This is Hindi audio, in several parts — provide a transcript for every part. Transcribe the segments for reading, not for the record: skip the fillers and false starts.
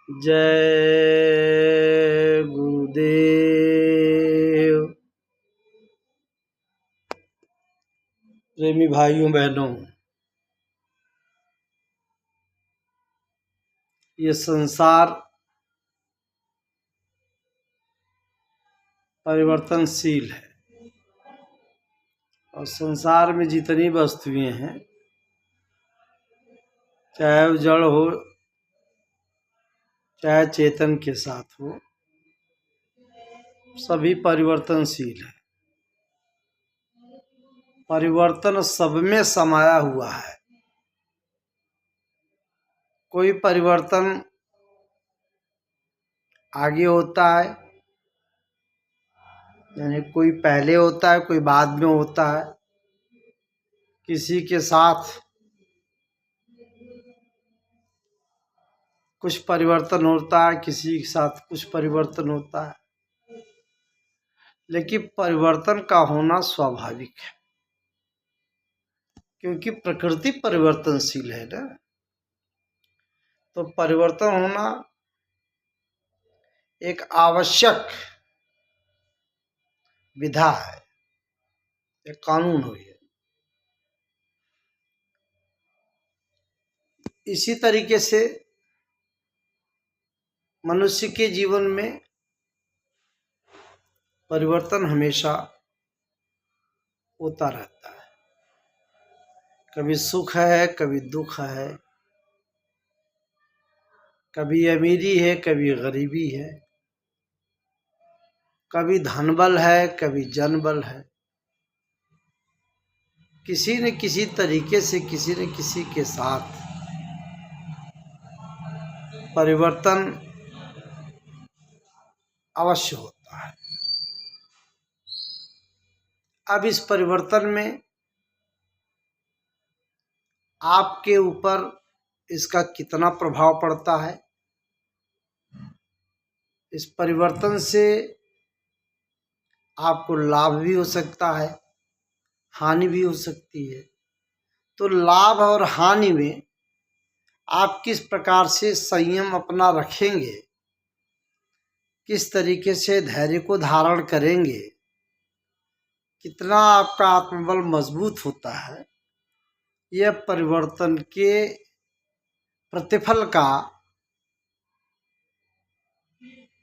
जय गुरुदेव। प्रेमी भाइयों बहनों, ये संसार परिवर्तनशील है और संसार में जितनी वस्तुएं हैं, चाहे वो जड़ हो चाहे चेतन के साथ हो, सभी परिवर्तनशील है। परिवर्तन सब में समाया हुआ है। कोई परिवर्तन आगे होता है, यानी कोई पहले होता है, कोई बाद में होता है। किसी के साथ कुछ परिवर्तन होता है, किसी के साथ कुछ परिवर्तन होता है, लेकिन परिवर्तन का होना स्वाभाविक है, क्योंकि प्रकृति परिवर्तनशील है ना। तो परिवर्तन होना एक आवश्यक विधा है, एक कानून हो गया। इसी तरीके से मनुष्य के जीवन में परिवर्तन हमेशा होता रहता है। कभी सुख है, कभी दुख है, कभी अमीरी है, कभी गरीबी है, कभी धन बल है, कभी जन बल है। किसी न किसी तरीके से किसी न किसी के साथ परिवर्तन अवश्य होता है। अब इस परिवर्तन में आपके ऊपर इसका कितना प्रभाव पड़ता है, इस परिवर्तन से आपको लाभ भी हो सकता है, हानि भी हो सकती है। तो लाभ और हानि में आप किस प्रकार से संयम अपना रखेंगे, किस तरीके से धैर्य को धारण करेंगे, कितना आपका आत्मबल मजबूत होता है, यह परिवर्तन के प्रतिफल का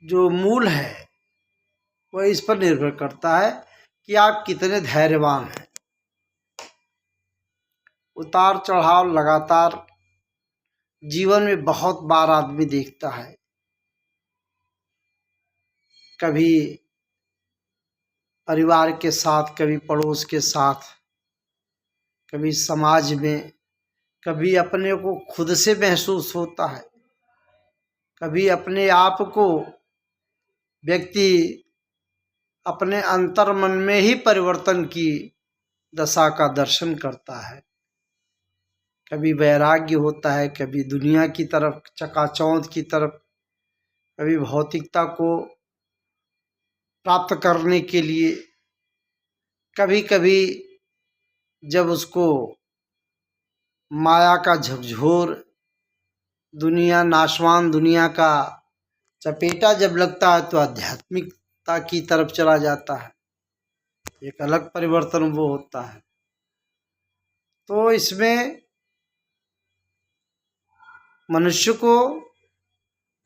जो मूल है वह इस पर निर्भर करता है कि आप कितने धैर्यवान हैं। उतार चढ़ाव लगातार जीवन में बहुत बार आदमी देखता है। कभी परिवार के साथ, कभी पड़ोस के साथ, कभी समाज में, कभी अपने को खुद से महसूस होता है, कभी अपने आप को व्यक्ति अपने अंतर मन में ही परिवर्तन की दशा का दर्शन करता है। कभी वैराग्य होता है, कभी दुनिया की तरफ, चकाचौंध की तरफ, कभी भौतिकता को प्राप्त करने के लिए, कभी कभी जब उसको माया का झकझोर, दुनिया, नाशवान दुनिया का चपेटा जब लगता है तो आध्यात्मिकता की तरफ चला जाता है। एक अलग परिवर्तन वो होता है। तो इसमें मनुष्य को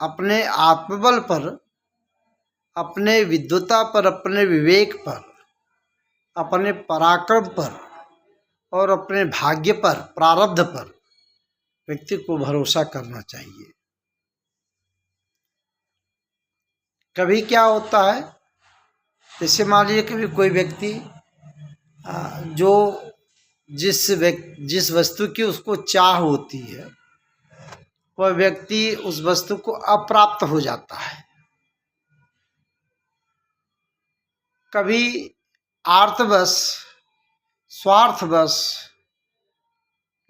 अपने आत्मबल पर, अपने विद्वता पर, अपने विवेक पर, अपने पराक्रम पर और अपने भाग्य पर, प्रारब्ध पर व्यक्ति को भरोसा करना चाहिए। कभी क्या होता है, जैसे मान लीजिए कभी कोई व्यक्ति जो जिस वस्तु की उसको चाह होती है, वह व्यक्ति उस वस्तु को अप्राप्त हो जाता है। कभी आर्तवश, स्वार्थवश,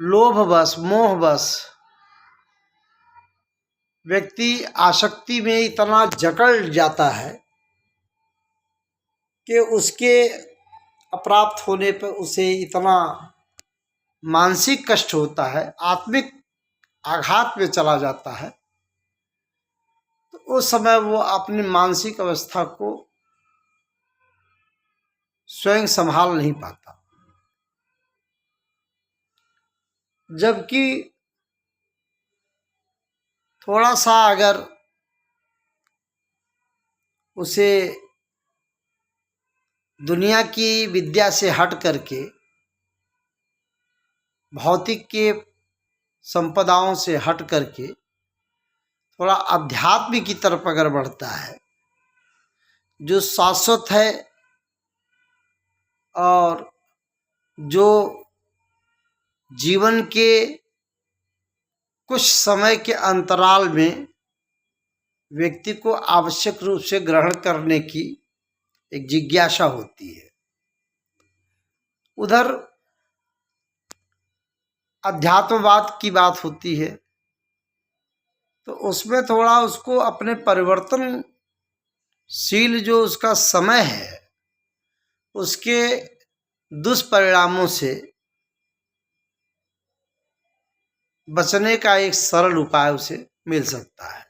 लोभवश, मोहवश व्यक्ति आसक्ति में इतना जकड़ जाता है कि उसके अप्राप्त होने पर उसे इतना मानसिक कष्ट होता है, आत्मिक आघात में चला जाता है उस समय वो अपनी मानसिक अवस्था को स्वयं संभाल नहीं पाता। जबकि थोड़ा सा अगर उसे दुनिया की विद्या से हट करके भौतिक के संपदाओं से हट करके थोड़ा अध्यात्म की तरफ अगर बढ़ता है, जो शाश्वत है और जो जीवन के कुछ समय के अंतराल में व्यक्ति को आवश्यक रूप से ग्रहण करने की एक जिज्ञासा होती है, उधर अध्यात्मवाद की बात होती है, तो उसमें थोड़ा उसको अपने परिवर्तनशील जो उसका समय है उसके दुष्परिणामों से बचने का एक सरल उपाय उसे मिल सकता है।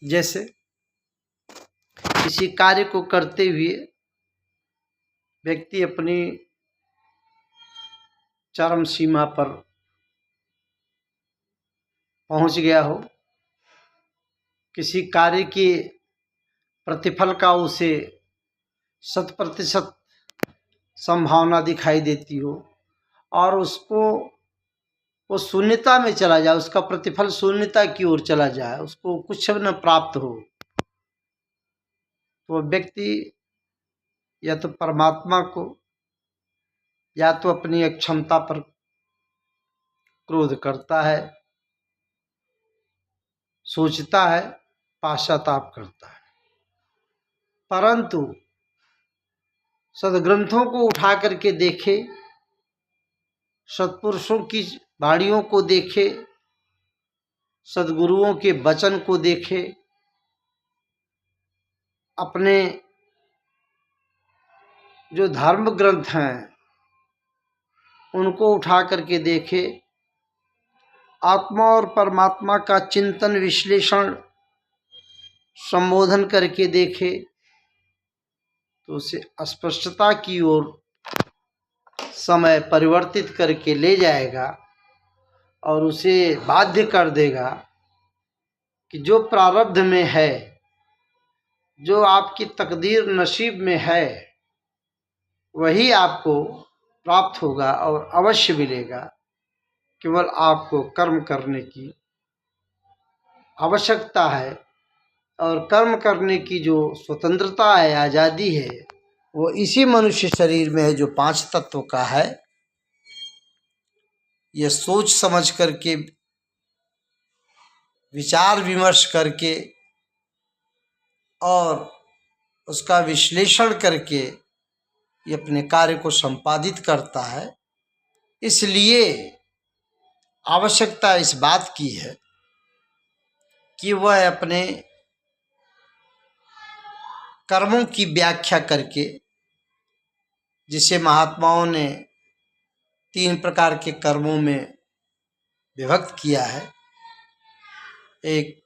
जैसे किसी कार्य को करते हुए व्यक्ति अपनी चरम सीमा पर पहुंच गया हो, किसी कार्य के प्रतिफल का उसे 100% संभावना दिखाई देती हो और उसको वो शून्यता में चला जाए, उसका प्रतिफल शून्यता की ओर चला जाए, उसको कुछ न प्राप्त हो, तो व्यक्ति या तो परमात्मा को या तो अपनी अक्षमता पर क्रोध करता है, सोचता है, पश्चाताप करता है। परंतु सदग्रंथों को उठा करके देखे, सत्पुरुषों की वाणियों को देखे, सद्गुरुओं के वचन को देखे, अपने जो धर्म ग्रंथ हैं उनको उठा करके देखे, आत्मा और परमात्मा का चिंतन विश्लेषण संबोधन करके देखे, तो उसे अस्पष्टता की ओर समय परिवर्तित करके ले जाएगा और उसे बाध्य कर देगा कि जो प्रारब्ध में है, जो आपकी तकदीर नसीब में है, वही आपको प्राप्त होगा और अवश्य मिलेगा। केवल आपको कर्म करने की आवश्यकता है और कर्म करने की जो स्वतंत्रता है, आज़ादी है, वो इसी मनुष्य शरीर में है जो 5 तत्व का है। ये सोच समझ करके, विचार विमर्श करके और उसका विश्लेषण करके ये अपने कार्य को संपादित करता है। इसलिए आवश्यकता इस बात की है कि वह अपने कर्मों की व्याख्या करके, जिसे महात्माओं ने 3 प्रकार के कर्मों में विभक्त किया है, एक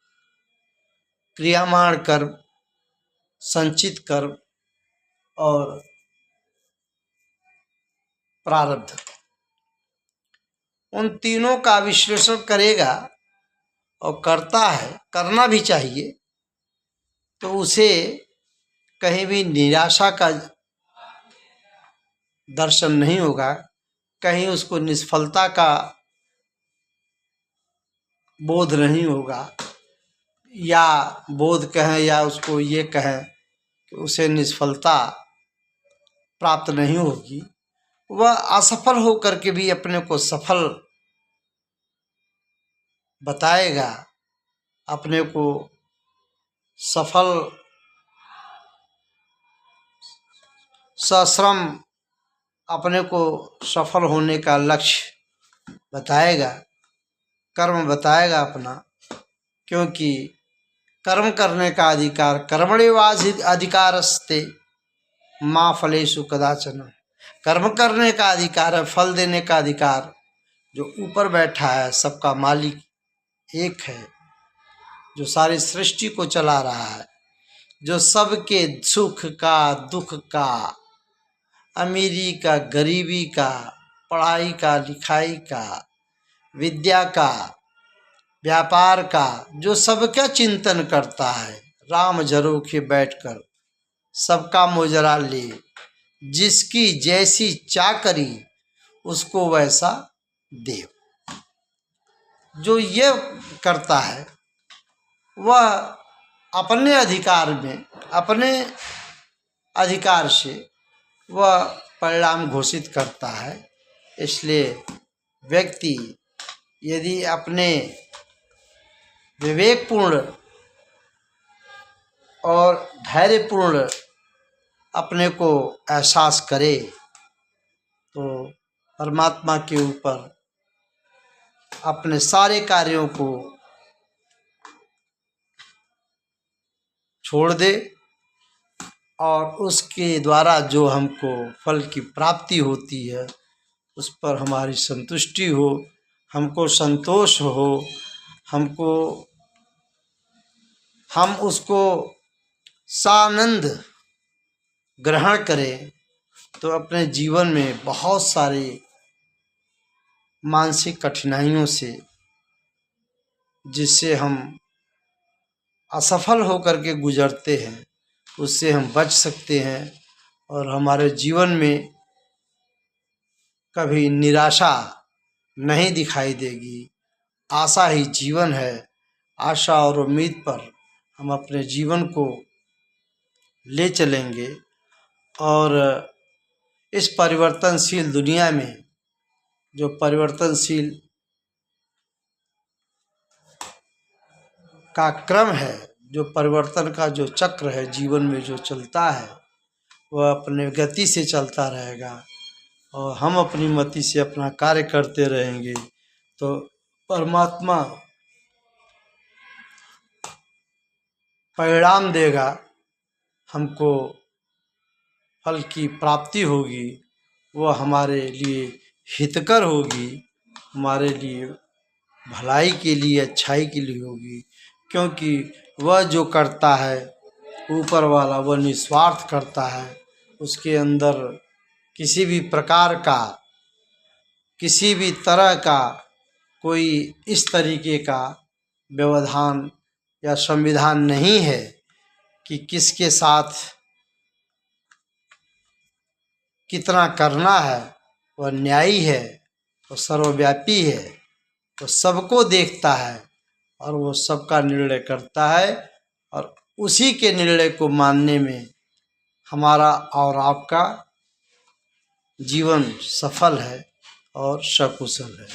क्रियामाण कर्म, संचित कर्म और प्रारब्ध। उन तीनों का विश्लेषण करेगा और करता है, करना भी चाहिए, तो उसे कहीं भी निराशा का दर्शन नहीं होगा, कहीं उसको निष्फलता का बोध नहीं होगा, या बोध कहें या उसको ये कहें कि उसे निष्फलता प्राप्त नहीं होगी। वह असफल होकर के भी अपने को सफल बताएगा, अपने को सफल सश्रम अपने को सफल होने का लक्ष्य बताएगा, कर्म बताएगा अपना, क्योंकि कर्म करने का अधिकार कर्मण्येवाधि अधिकारस्ते मां फलेषु कदाचन। कर्म करने का अधिकार है, फल देने का अधिकार जो ऊपर बैठा है, सबका मालिक एक है, जो सारी सृष्टि को चला रहा है, जो सबके सुख का, दुख का, अमीरी का, गरीबी का, पढ़ाई का, लिखाई का, विद्या का, व्यापार का, जो सबका चिंतन करता है, राम झरोखे बैठकर सबका मोजरा ले, जिसकी जैसी चाकरी उसको वैसा दे। जो ये करता है वह अपने अधिकार में, अपने अधिकार से वह परिणाम घोषित करता है। इसलिए व्यक्ति यदि अपने विवेकपूर्ण और धैर्यपूर्ण अपने को एहसास करे तो परमात्मा के ऊपर अपने सारे कार्यों को छोड़ दे और उसके द्वारा जो हमको फल की प्राप्ति होती है उस पर हमारी संतुष्टि हो, हमको संतोष हो, हम उसको सानंद ग्रहण करें तो अपने जीवन में बहुत सारी मानसिक कठिनाइयों से, जिससे हम असफल होकर के गुजरते हैं, उससे हम बच सकते हैं और हमारे जीवन में कभी निराशा नहीं दिखाई देगी। आशा ही जीवन है। आशा और उम्मीद पर हम अपने जीवन को ले चलेंगे और इस परिवर्तनशील दुनिया में जो परिवर्तनशील का क्रम है, जो परिवर्तन का जो चक्र है जीवन में जो चलता है, वह अपने गति से चलता रहेगा और हम अपनी मति से अपना कार्य करते रहेंगे तो परमात्मा परिणाम देगा, हमको फल की प्राप्ति होगी, वह हमारे लिए हितकर होगी, हमारे लिए भलाई के लिए, अच्छाई के लिए होगी। क्योंकि वह जो करता है ऊपर वाला वह निस्वार्थ करता है। उसके अंदर किसी भी प्रकार का, किसी भी तरह का कोई इस तरीके का व्यवधान या संविधान नहीं है कि किसके साथ कितना करना है। वह न्यायी है, वह सर्वव्यापी है, वह सबको देखता है और वो सबका निर्णय करता है और उसी के निर्णय को मानने में हमारा और आपका जीवन सफल है और सकुशल है।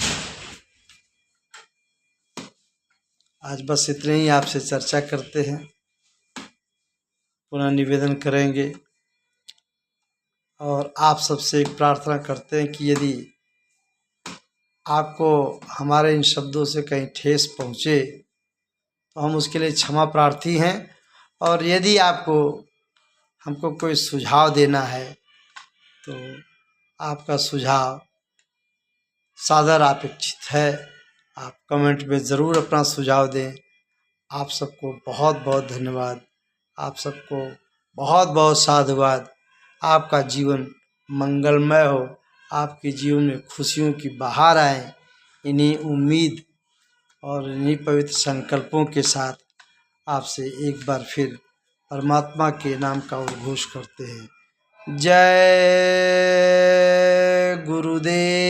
आज बस इतने ही आपसे चर्चा करते हैं। पुनः निवेदन करेंगे और आप सबसे एक प्रार्थना करते हैं कि यदि आपको हमारे इन शब्दों से कहीं ठेस पहुँचे तो हम उसके लिए क्षमा प्रार्थी हैं। और यदि आपको हमको कोई सुझाव देना है तो आपका सुझाव सादर अपेक्षित है। आप कमेंट में ज़रूर अपना सुझाव दें। आप सबको बहुत बहुत धन्यवाद। आप सबको बहुत बहुत साधुवाद। आपका जीवन मंगलमय हो, आपके जीवन में खुशियों की बहार आए। इन्हीं उम्मीद और इन्हीं पवित्र संकल्पों के साथ आपसे एक बार फिर परमात्मा के नाम का उद्घोष करते हैं। जय गुरुदेव।